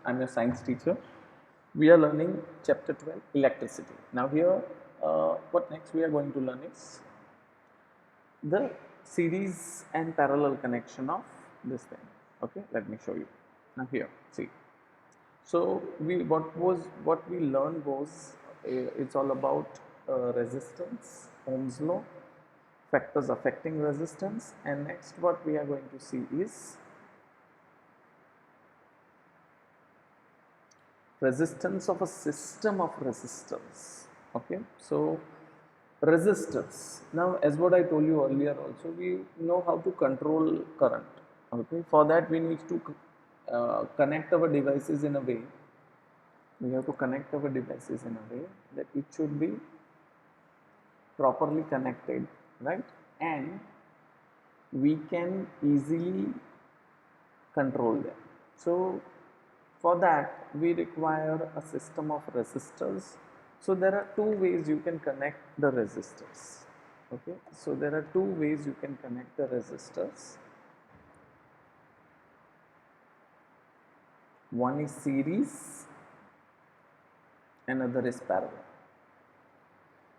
I'm your science teacher. We are learning chapter 12, electricity. Now here, what next we are going to learn is the series and parallel connection of this thing. Okay, let me show you. Now here, see. So what we learned was it's all about resistance, Ohm's law, factors affecting resistance, and next what we are going to see is resistance of a system of resistors. Okay, so resistors. Now, as what I told you earlier, also we know how to control current. Okay, for that we need to connect our devices in a way. We have to connect our devices in a way that it should be properly connected, right? And we can easily control them. So for that we require a system of resistors. So there are two ways you can connect the resistors. Okay, so there are two ways you can connect the resistors. One is series, another is parallel.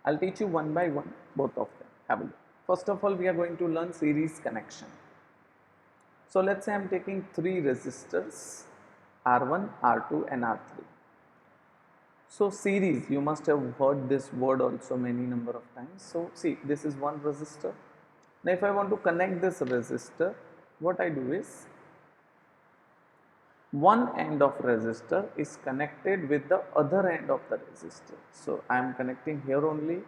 I'll teach you one by one both of them. Have a look. First of all, we are going to learn series connection. So let's say I'm taking three resistors R1, R2 and R3. So series, you must have heard this word also many number of times. So see, this is one resistor. Now if I want to connect this resistor, what I do is one end of resistor is connected with the other end of the resistor. So I am connecting here only.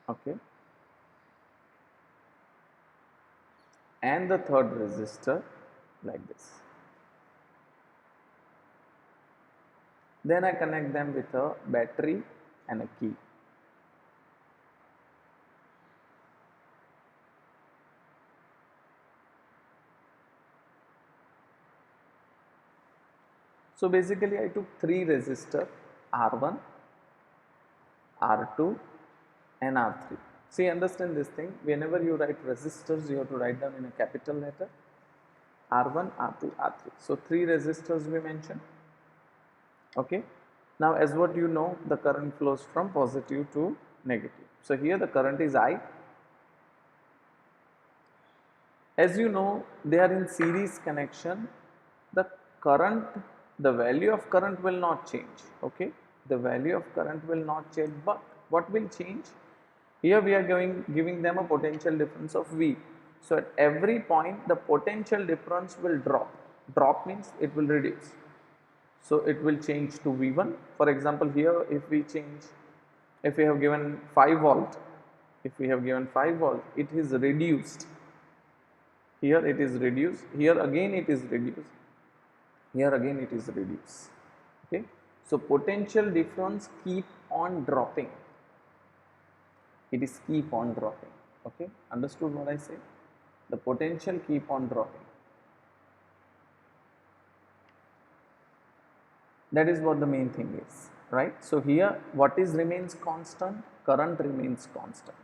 Okay. And the third resistor like this. Then I connect them with a battery and a key. So basically I took three resistors R1, R2 and R3. See, understand this thing, whenever you write resistors you have to write them in a capital letter R1, R2, R3. So three resistors we mentioned. Okay. Now as what you know, the current flows from positive to negative. So here the current is I. As you know, they are in series connection. The current, the value of current will not change. Okay, the value of current will not change, but what will change? Here we are giving them a potential difference of V. So at every point the potential difference will drop. Drop means it will reduce. So it will change to V1. For example, here if we change, if we have given 5 volt, if we have given 5 volt, it is reduced. Here it is reduced, here again it is reduced, here again it is reduced. Okay, so potential difference keep on dropping, it is keep on dropping. Okay, understood what I say? The potential keep on dropping. That is what the main thing is, right? So here what is remains constant? Current remains constant.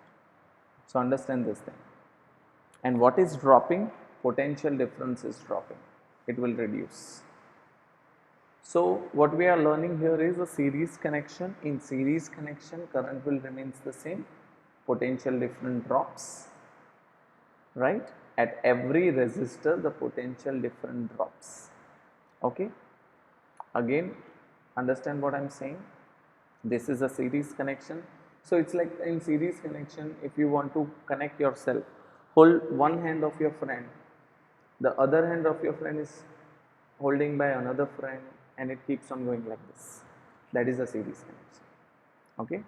So understand this thing. And what is dropping? Potential difference is dropping, it will reduce. So what we are learning here is a series connection. In series connection, current will remains the same, potential difference drops, right? At every resistor the potential difference drops. Okay, again understand what I am saying. This is a series connection. So it's like in series connection, if you want to connect yourself, hold one hand of your friend, the other hand of your friend is holding by another friend, and it keeps on going like this. That is a series connection. Okay,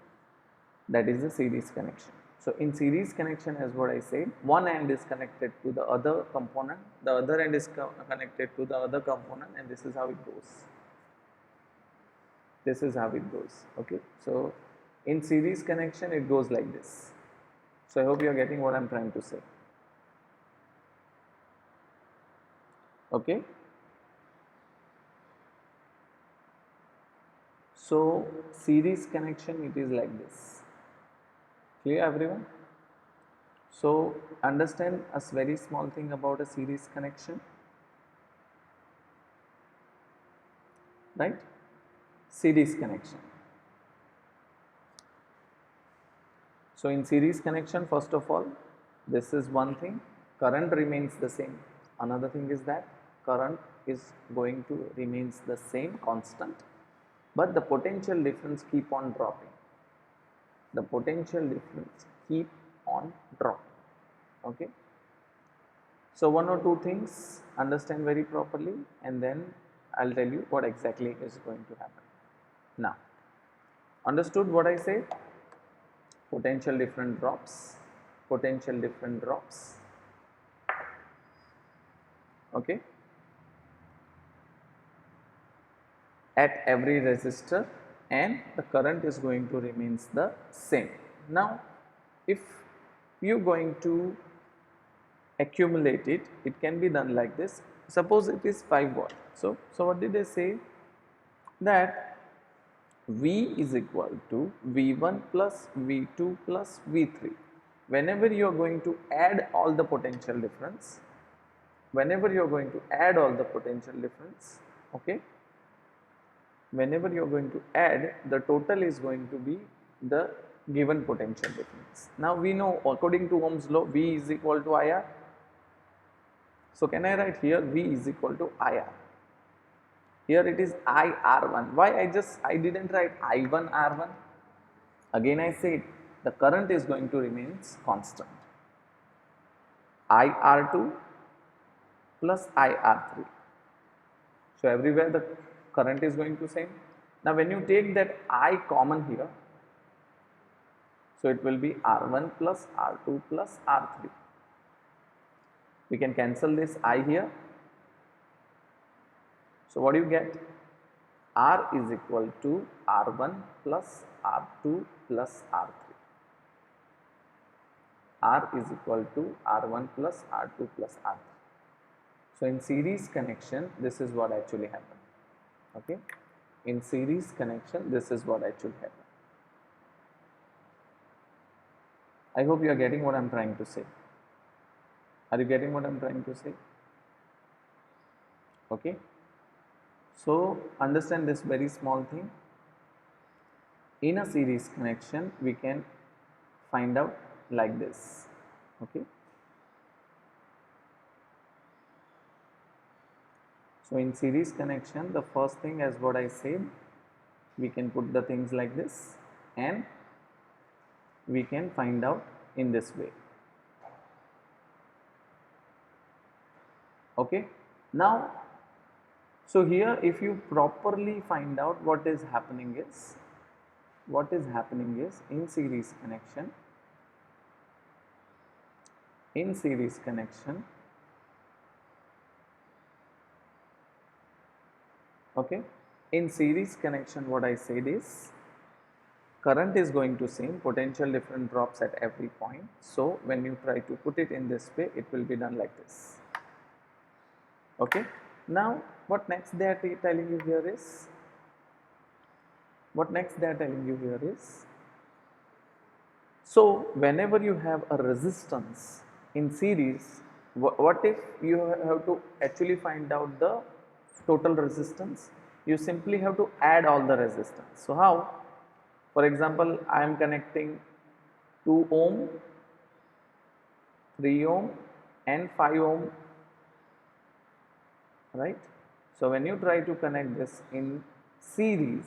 that is a series connection. So in series connection, as what I said, one end is connected to the other component, the other end is connected to the other component, and this is how it goes. This is how it goes. Okay, so in series connection it goes like this. So I hope you are getting what I am trying to say. Okay, so series connection it is like this. Clear everyone? So understand a very small thing about a series connection, right? Series connection. So in series connection, first of all, this is one thing, current remains the same. Another thing is that current is going to remains the same constant, but the potential difference keep on dropping. The potential difference keep on dropping. Okay. So one or two things understand very properly, and then I'll tell you what exactly is going to happen. Now, understood what I said? Potential difference drops, potential difference drops. Okay. At every resistor, and the current is going to remains the same. Now, if you going to accumulate it, it can be done like this. Suppose it is 5 watt. So what did I say? That V is equal to V1 plus V2 plus V3. Whenever you are going to add all the potential difference, whenever you are going to add all the potential difference, okay, whenever you are going to add, the total is going to be the given potential difference. Now we know according to Ohm's law, V is equal to IR. So can I write here V is equal to IR? Here it is IR1. Why I didn't write I1 R1? Again I said the current is going to remain constant. IR2 plus IR3. So everywhere the current is going to same. Now when you take that I common here, so it will be R1 plus R2 plus R3. We can cancel this I here. So what do you get? R is equal to R1 plus R2 plus R3. R is equal to R1 plus R2 plus R3. So in series connection, this is what actually happened. Okay. In series connection, this is what actually happened. I hope you are getting what I am trying to say. Are you getting what I am trying to say? Okay. So understand this very small thing. In a series connection, we can find out like this. Okay. So in series connection, the first thing, as what I said, we can put the things like this, and we can find out in this way. Okay. Now, so here if you properly find out what is happening is in series connection, okay, in series connection what I said is current is going to same, potential difference drops at every point. So when you try to put it in this way, it will be done like this. Okay. Now what next they are telling you here is, so whenever you have a resistance in series, what if you have to actually find out the total resistance? You simply have to add all the resistance. So how? For example, I am connecting 2 ohm, 3 ohm and 5 ohm, right? So when you try to connect this in series,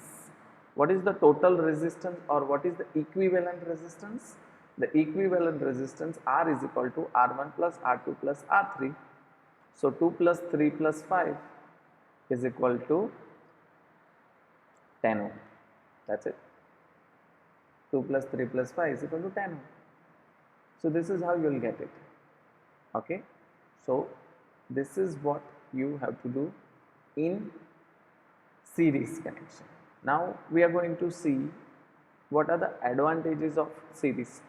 what is the total resistance, or what is the equivalent resistance? The equivalent resistance R is equal to R1 plus R2 plus R3. So 2 plus 3 plus 5 is equal to 10 ohm. That's it. 2 plus 3 plus 5 is equal to 10 ohm. So this is how you will get it. Okay. So this is what you have to do in series connection. Now we are going to see what are the advantages of series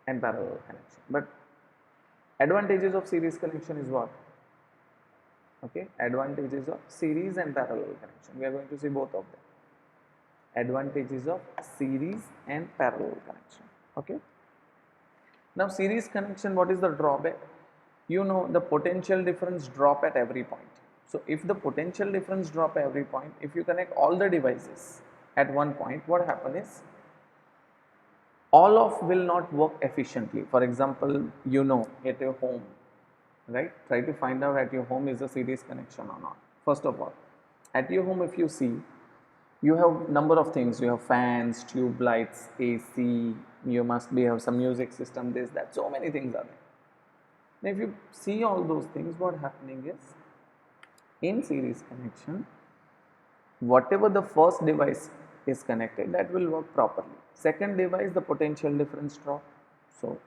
and parallel connection. But advantages of series connection is what? Okay, advantages of series and parallel connection. We are going to see both of them. Advantages of series and parallel connection. Okay. Now series connection, what is the drawback? You know the potential difference drop at every point. So if the potential difference drop at every point, if you connect all the devices at one point, what happens is all of will not work efficiently. For example, you know at your home, right? Try to find out at your home is a series connection or not. First of all, at your home if you see, you have number of things. You have fans, tube lights, AC, you must be have some music system, this, that, so many things are there. Now if you see all those things, what happening is in series connection, whatever the first device is connected, that will work properly. Second device, the potential difference drop, so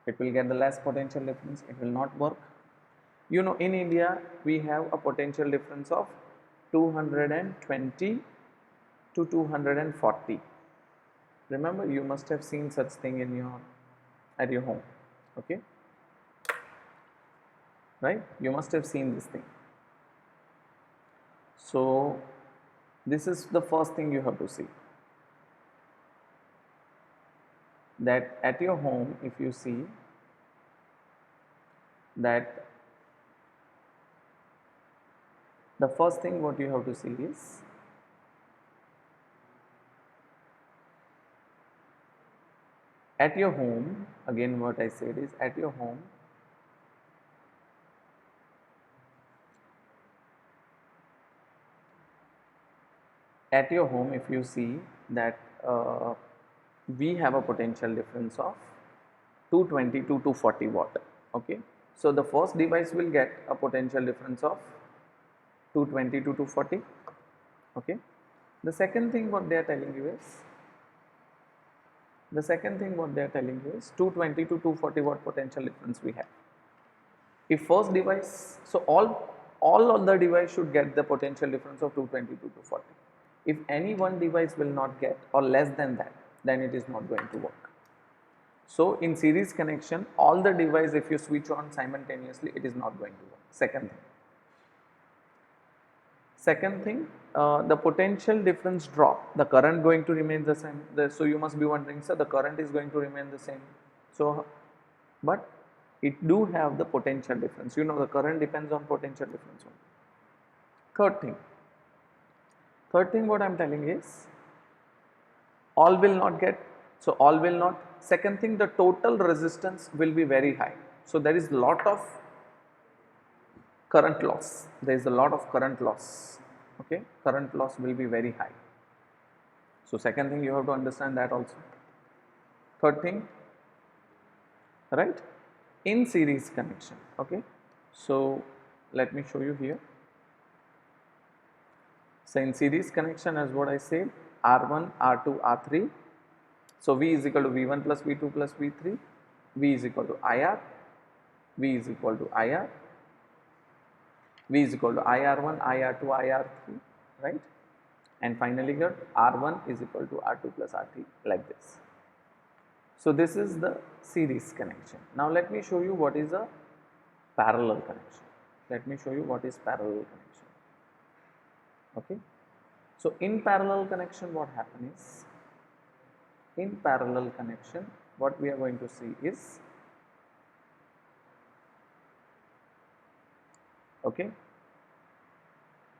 it will get the less potential difference, it will not work. You know, in India we have a potential difference of 220 to 240. Remember, you must have seen such thing in your at your home, okay, right? You must have seen this thing. So this is the first thing you have to see, that at your home if you see that the first thing what you have to see is at your home, again what I said is at your home, if you see that we have a potential difference of 220 to 240 watt, okay. So the first device will get a potential difference of 220 to 240, okay. The second thing what they are telling you is 220 to 240 watt potential difference we have. If first device, so all other device should get the potential difference of 220 to 240. If any one device will not get or less than that, then it is not going to work. So in series connection, all the device if you switch on simultaneously, it is not going to work. Second thing, the potential difference drop, the current going to remain the same. So you must be wondering, sir, the current is going to remain the same. So, but it do have the potential difference. You know the current depends on potential difference only. Third thing what I am telling is all will not get, so all will not. Second thing, the total resistance will be very high. So there is lot of current loss. There is a lot of current loss. Okay, current loss will be very high. So second thing you have to understand that also. Third thing, right, in series connection, okay. So let me show you here. So in series connection, as what I said, R1, R2, R3. So V is equal to V1 plus V2 plus V3. V is equal to IR. V is equal to IR. V is equal to IR1, IR2, IR3, right? And finally here R1 is equal to R2 plus R3, like this. So this is the series connection. Now let me show you what is a parallel connection. Let me show you what is parallel connection. Okay. So in parallel connection, what happens is, in parallel connection, what we are going to see is, okay,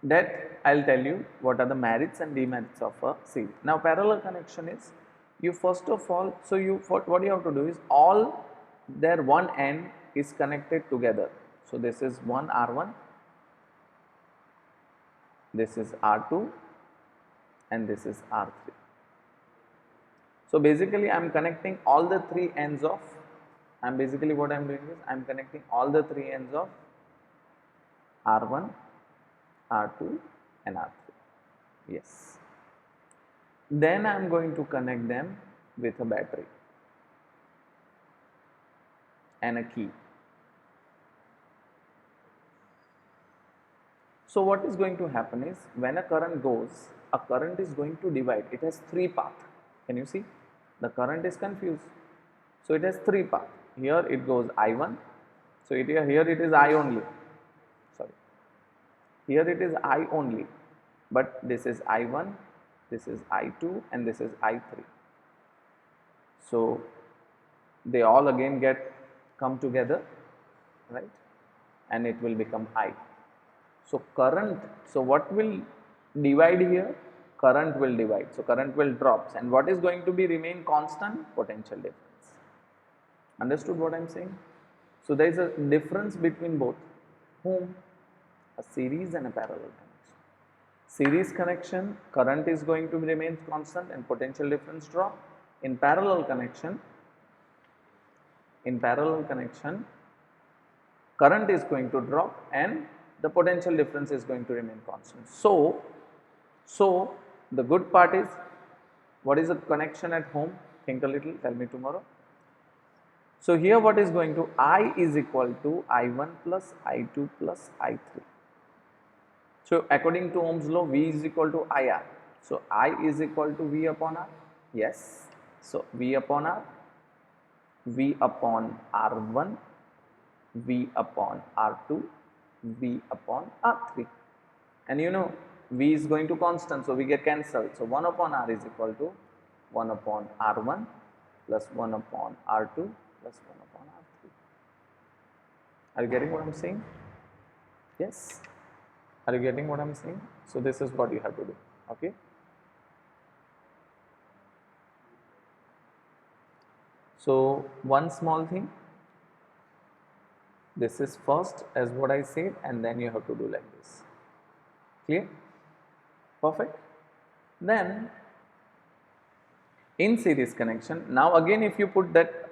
that I'll tell you what are the merits and demerits of a series. Now parallel connection is, you first of all, so what you have to do is all their one end is connected together. So this is one R1, this is R2 and this is R3. So basically I am connecting all the three ends of, what I am doing is I am connecting all the three ends of R1, R2 and R3. Yes. Then I am going to connect them with a battery and a key. So what is going to happen is, when a current goes, a current is going to divide. It has three paths. Can you see? The current is confused. So it has three paths. Here it goes I1. So here it is I only. Sorry. Here it is I only. But this is I1, this is I2 and this is I3. So they all again come together, right, and it will become I. So current, so what will divide here? Current will divide, so current will drop, and what is going to be remain constant? Potential difference. Understood what I am saying? So there is a difference between both. Whom? A series and a parallel connection. Series connection, current is going to remain constant and potential difference drop. In parallel connection, current is going to drop and the potential difference is going to remain constant. So the good part is, what is the connection at home? Think a little, tell me tomorrow. So here what is going to, I is equal to I1 plus I2 plus I3. So according to Ohm's law, V is equal to IR. So I is equal to V upon R. Yes. So V upon R, V upon R1, V upon R2, V upon R3. And you know, V is going to constant, so we get cancelled. So 1 upon R is equal to 1 upon R1 plus 1 upon R2 plus 1 upon R3. Are you getting what I am saying? Yes? Are you getting what I am saying? So this is what you have to do, okay? So one small thing, this is first as what I said, and then you have to do like this. Clear? Perfect. Then in series connection, now again if you put that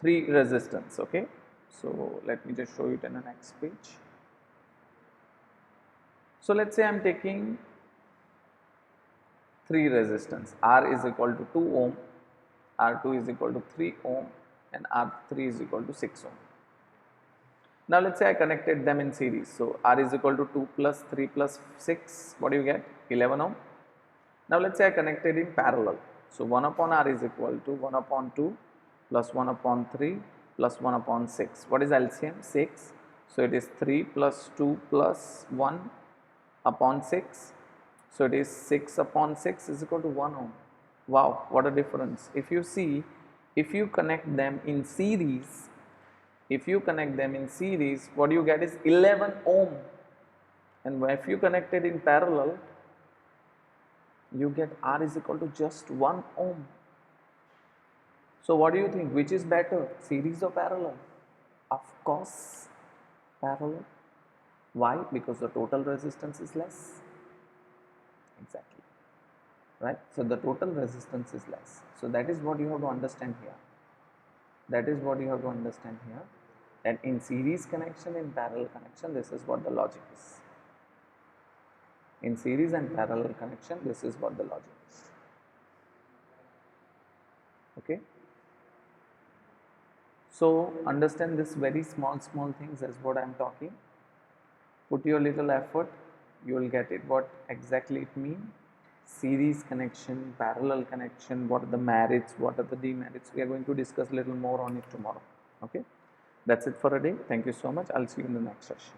3 resistance, okay, so let me just show you it in the next page. So let's say I am taking 3 resistance, R is equal to 2 ohm, R2 is equal to 3 ohm and R3 is equal to 6 ohm. Now let's say I connected them in series. So R is equal to 2 plus 3 plus 6, what do you get? 11 ohm. Now let's say I connected in parallel. So 1 upon R is equal to 1 upon 2 plus 1 upon 3 plus 1 upon 6. What is LCM? 6. So it is 3 plus 2 plus 1 upon 6. So it is 6 upon 6 is equal to 1 ohm. Wow, what a difference. If you see, if you connect them in series, what you get is 11 ohm. And if you connect it in parallel, you get R is equal to just 1 ohm. So what do you think? Which is better, series or parallel? Of course, parallel. Why? Because the total resistance is less. Exactly. Right? So the total resistance is less. So that is what you have to understand here. That in series connection, in parallel connection, this is what the logic is. In series and parallel connection, this is what the logic is. Okay. So understand this very small things as what I am talking. Put your little effort, you will get it. What exactly it means. Series connection, parallel connection, what are the merits, what are the demerits. We are going to discuss a little more on it tomorrow. Okay. That's it for a day. Thank you so much. I'll see you in the next session.